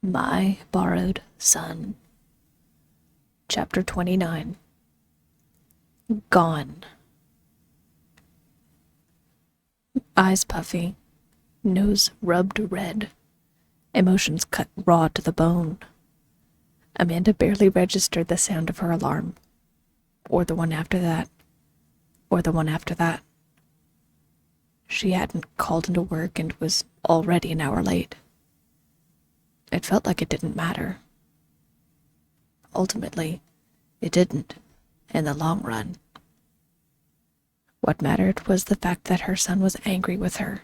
My Borrowed Son. Chapter 29. Gone. Eyes puffy, nose rubbed red, emotions cut raw to the bone. Amanda barely registered the sound of her alarm, or the one after that, or the one after that. She hadn't called into work and was already an hour late. It felt like it didn't matter. Ultimately, it didn't, in the long run. What mattered was the fact that her son was angry with her,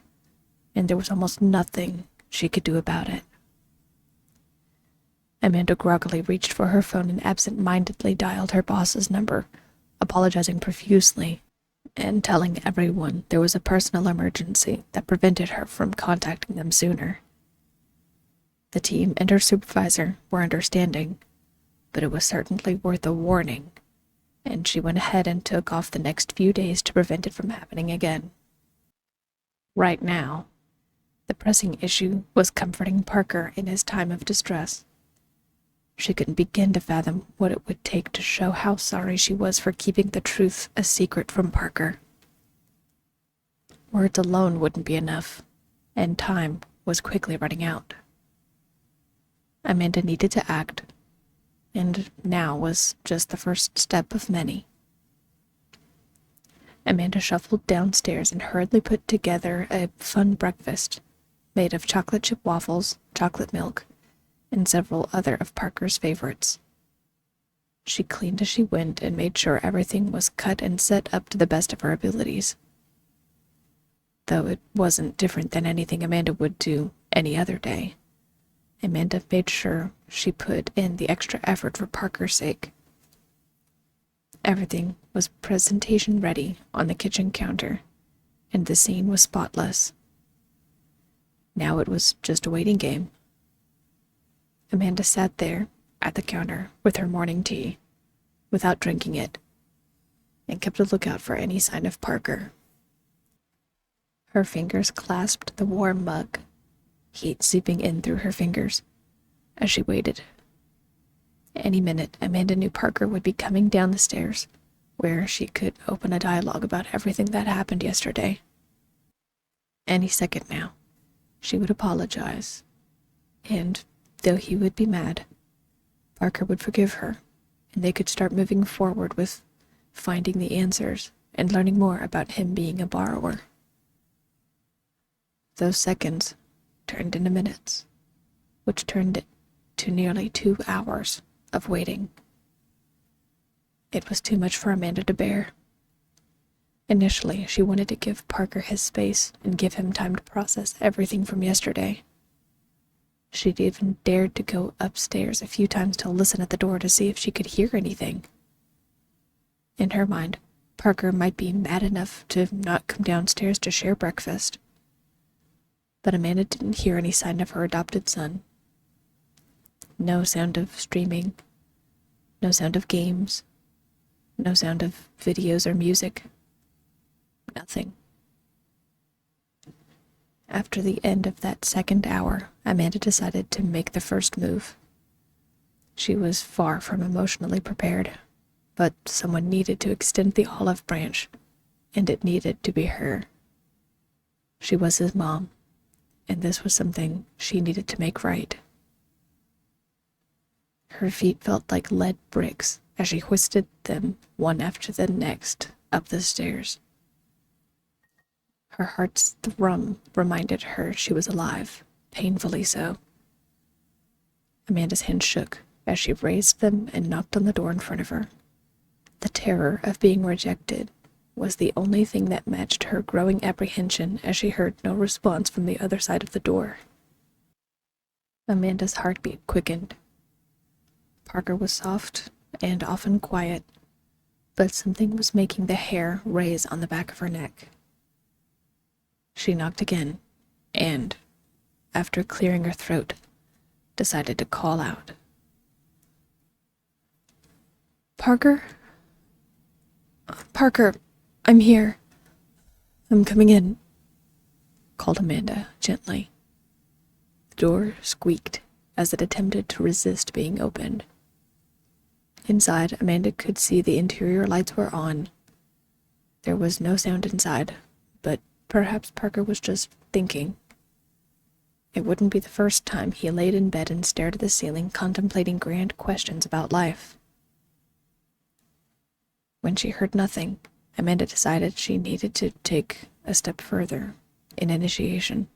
and there was almost nothing she could do about it. Amanda groggily reached for her phone and absent-mindedly dialed her boss's number, apologizing profusely and telling everyone there was a personal emergency that prevented her from contacting them sooner. The team and her supervisor were understanding, but it was certainly worth a warning, and she went ahead and took off the next few days to prevent it from happening again. Right now, the pressing issue was comforting Parker in his time of distress. She couldn't begin to fathom what it would take to show how sorry she was for keeping the truth a secret from Parker. Words alone wouldn't be enough, and time was quickly running out. Amanda needed to act, and now was just the first step of many. Amanda shuffled downstairs and hurriedly put together a fun breakfast made of chocolate chip waffles, chocolate milk, and several other of Parker's favorites. She cleaned as she went and made sure everything was cut and set up to the best of her abilities. Though it wasn't different than anything Amanda would do any other day, Amanda made sure she put in the extra effort for Parker's sake. Everything was presentation ready on the kitchen counter, and the scene was spotless. Now it was just a waiting game. Amanda sat there at the counter with her morning tea, without drinking it, and kept a lookout for any sign of Parker. Her fingers clasped the warm mug, heat seeping in through her fingers as she waited. Any minute, Amanda knew Parker would be coming down the stairs, where she could open a dialogue about everything that happened yesterday. Any second now, she would apologize, and though he would be mad, Parker would forgive her, and they could start moving forward with finding the answers and learning more about him being a borrower. Those seconds turned into minutes, which turned to nearly 2 hours of waiting. It was too much for Amanda to bear. Initially, she wanted to give Parker his space and give him time to process everything from yesterday. She'd even dared to go upstairs a few times to listen at the door to see if she could hear anything. In her mind, Parker might be mad enough to not come downstairs to share breakfast. But Amanda didn't hear any sign of her adopted son. No sound of streaming, no sound of games, no sound of videos or music. Nothing. After the end of that second hour, Amanda decided to make the first move. She was far from emotionally prepared, but someone needed to extend the olive branch, and it needed to be her. She was his mom, and this was something she needed to make right. Her feet felt like lead bricks as she hoisted them one after the next up the stairs. Her heart's thrum reminded her she was alive, painfully so. Amanda's hand shook as she raised them and knocked on the door in front of her. The terror of being rejected was the only thing that matched her growing apprehension as she heard no response from the other side of the door. Amanda's heartbeat quickened. Parker was soft and often quiet, but something was making the hair raise on the back of her neck. She knocked again, and, after clearing her throat, decided to call out. "Parker? Parker, I'm here. I'm coming in," called Amanda gently. The door squeaked, as it attempted to resist being opened. Inside, Amanda could see the interior lights were on. There was no sound inside, but perhaps Parker was just thinking. It wouldn't be the first time he laid in bed and stared at the ceiling, contemplating grand questions about life. When she heard nothing, Amanda decided she needed to take a step further in initiation.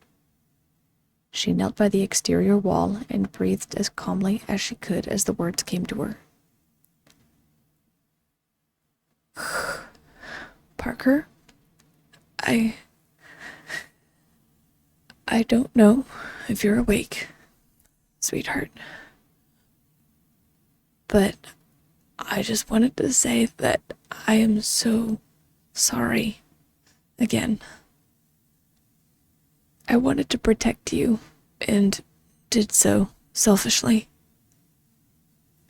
She knelt by the exterior wall and breathed as calmly as she could as the words came to her. Parker, I don't know if you're awake, sweetheart. But I just wanted to say that I am so sorry again. I wanted to protect you and did so selfishly.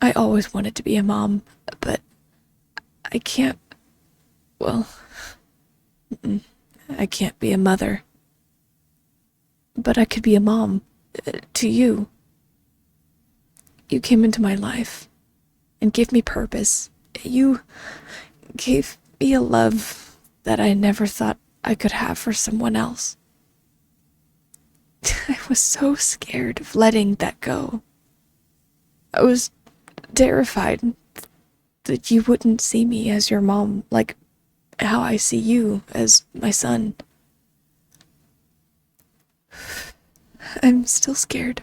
I always wanted to be a mom, but I can't, I can't be a mother. But I could be a mom to you. You came into my life and gave me purpose. You gave me a love that I never thought I could have for someone else. I was so scared of letting that go. I was terrified that you wouldn't see me as your mom like how I see you as my son. I'm still scared.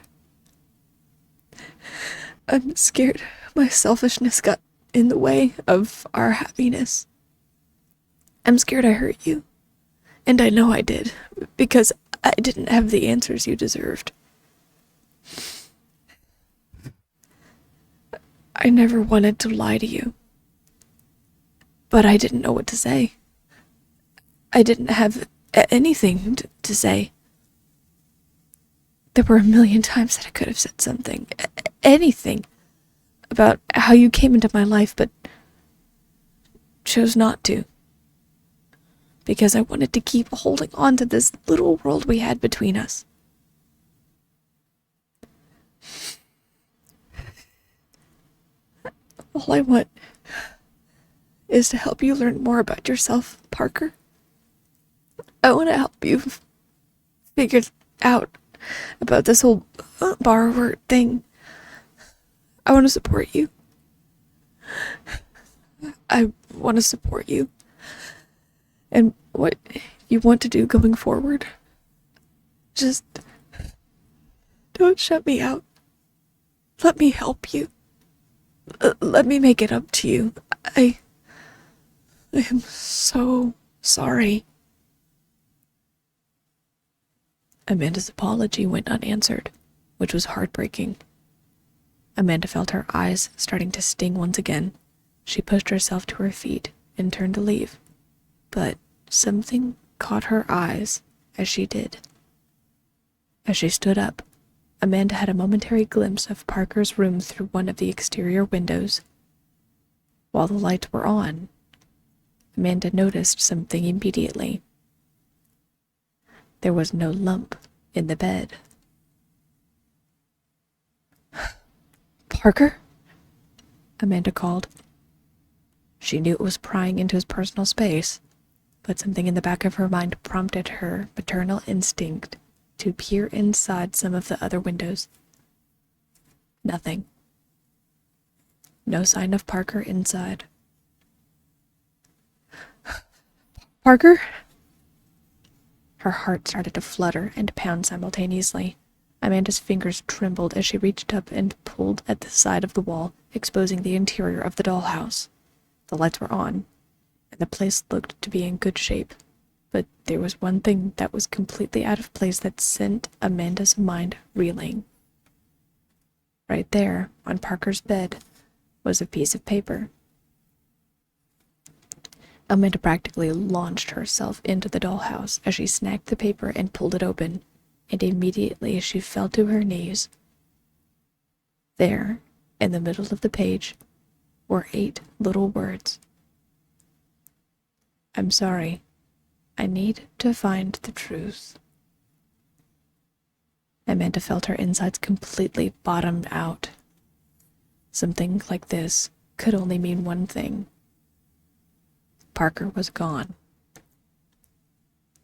I'm scared my selfishness got in the way of our happiness. I'm scared I hurt you. And I know I did, because I didn't have the answers you deserved. I never wanted to lie to you. But I didn't know what to say. I didn't have anything to say. There were a million times that I could have said something, anything, about how you came into my life, but chose not to. Because I wanted to keep holding on to this little world we had between us. All I want is to help you learn more about yourself, Parker. I want to help you figure out about this whole borrower thing. I want to support you. I want to support you. And what you want to do going forward. Just don't shut me out. Let me help you. Let me make it up to you. I am so sorry. Amanda's apology went unanswered, which was heartbreaking. Amanda felt her eyes starting to sting once again. She pushed herself to her feet and turned to leave, but something caught her eyes as she did. As she stood up, Amanda had a momentary glimpse of Parker's room through one of the exterior windows. While the lights were on, Amanda noticed something immediately. There was no lump in the bed. Parker? Amanda called. She knew it was prying into his personal space, but something in the back of her mind prompted her maternal instinct to peer inside some of the other windows. Nothing. No sign of Parker inside. Parker? Her heart started to flutter and pound simultaneously. Amanda's fingers trembled as she reached up and pulled at the side of the wall, exposing the interior of the dollhouse. The lights were on, and the place looked to be in good shape. But there was one thing that was completely out of place that sent Amanda's mind reeling. Right there, on Parker's bed, was a piece of paper. Amanda practically launched herself into the dollhouse as she snagged the paper and pulled it open, and immediately she fell to her knees. There, in the middle of the page, were 8 little words. I'm sorry. I need to find the truth. Amanda felt her insides completely bottomed out. Something like this could only mean one thing. Parker was gone.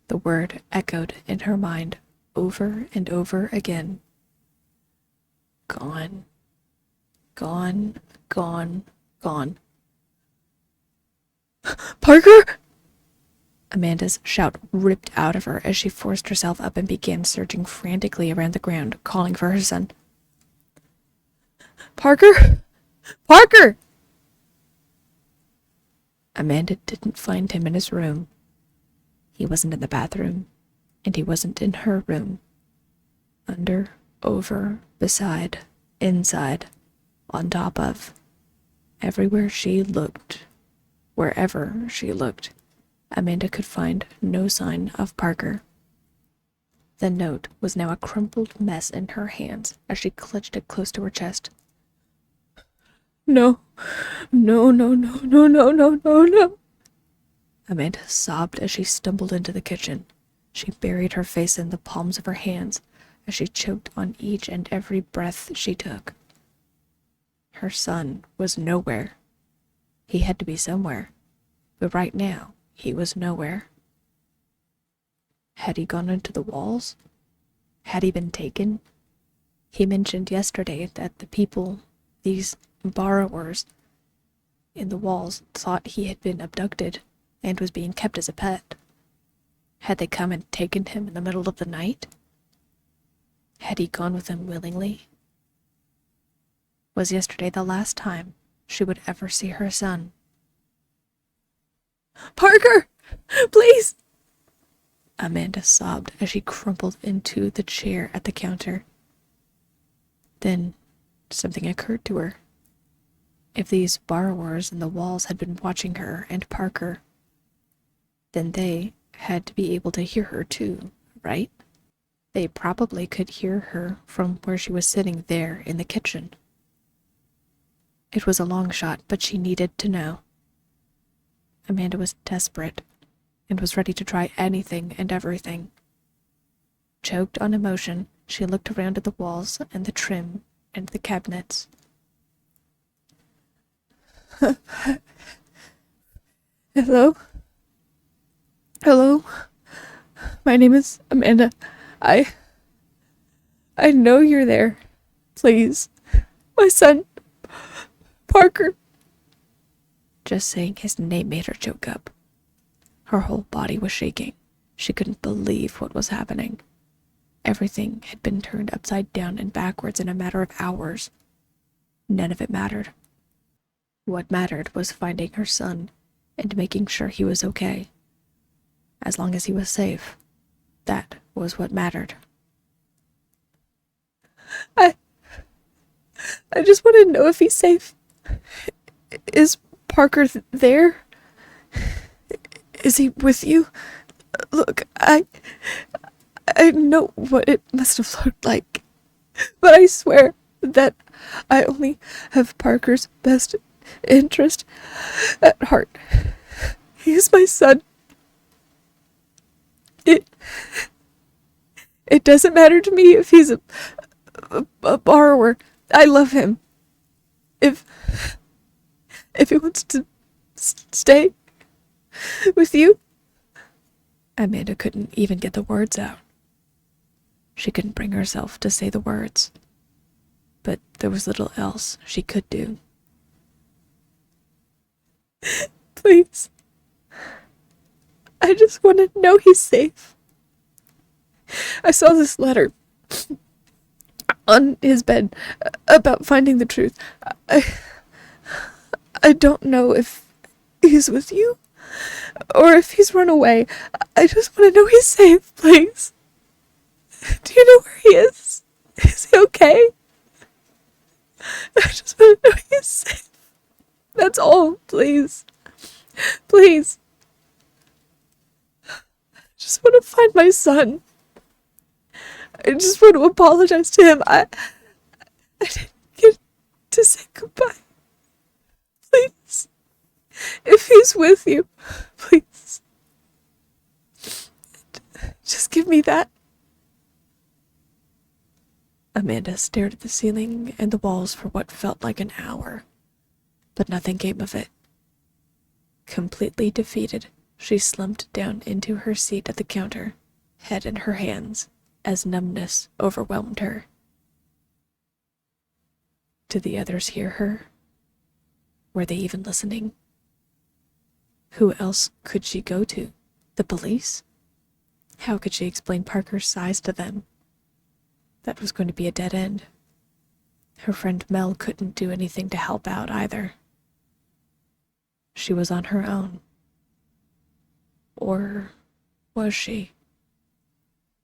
The word echoed in her mind over and over again. Gone. Gone. Gone. Gone. Parker! Amanda's shout ripped out of her as she forced herself up and began searching frantically around the ground, calling for her son. Parker! Parker! Amanda didn't find him in his room. He wasn't in the bathroom, and he wasn't in her room. Under, over, beside, inside, on top of. Everywhere she looked, wherever she looked, Amanda could find no sign of Parker. The note was now a crumpled mess in her hands as she clutched it close to her chest. No, no, no, no, no, no, no, no, no. Amanda sobbed as she stumbled into the kitchen. She buried her face in the palms of her hands as she choked on each and every breath she took. Her son was nowhere. He had to be somewhere, but right now he was nowhere. Had he gone into the walls? Had he been taken? He mentioned yesterday that the people, these borrowers in the walls, thought he had been abducted and was being kept as a pet. Had they come and taken him in the middle of the night? Had he gone with them willingly? Was yesterday the last time she would ever see her son? Parker! Please! Amanda sobbed as she crumpled into the chair at the counter. Then something occurred to her. If these borrowers in the walls had been watching her and Parker, then they had to be able to hear her too, right? They probably could hear her from where she was sitting there in the kitchen. It was a long shot, but she needed to know. Amanda was desperate and was ready to try anything and everything. Choked on emotion, she looked around at the walls and the trim and the cabinets. Hello? Hello? My name is Amanda. I know you're there. Please. My son, Parker. Just saying his name made her choke up. Her whole body was shaking. She couldn't believe what was happening. Everything had been turned upside down and backwards in a matter of hours. None of it mattered. What mattered was finding her son and making sure he was okay. As long as he was safe, that was what mattered. I just want to know if he's safe. Is Parker there? Is he with you? Look, I know what it must have looked like, but I swear that I only have Parker's best interest at heart. He's my son. It doesn't matter to me if he's a borrower. I love him. If he wants to stay with you. Amanda couldn't even get the words out. She couldn't bring herself to say the words. But there was little else she could do. Please. I just want to know he's safe. I saw this letter on his bed about finding the truth. I don't know if he's with you or if he's run away. I just want to know he's safe, please. Do you know where he is? Is he okay? I just want to know he's safe. That's all, please. Please. I just want to find my son. I just want to apologize to him. I didn't get to say goodbye. Please. If he's with you, please. Just give me that. Amanda stared at the ceiling and the walls for what felt like an hour, but nothing came of it. Completely defeated, she slumped down into her seat at the counter, head in her hands, as numbness overwhelmed her. Did the others hear her? Were they even listening? Who else could she go to? The police? How could she explain Parker's size to them? That was going to be a dead end. Her friend Mel couldn't do anything to help out either. She was on her own. Or was she?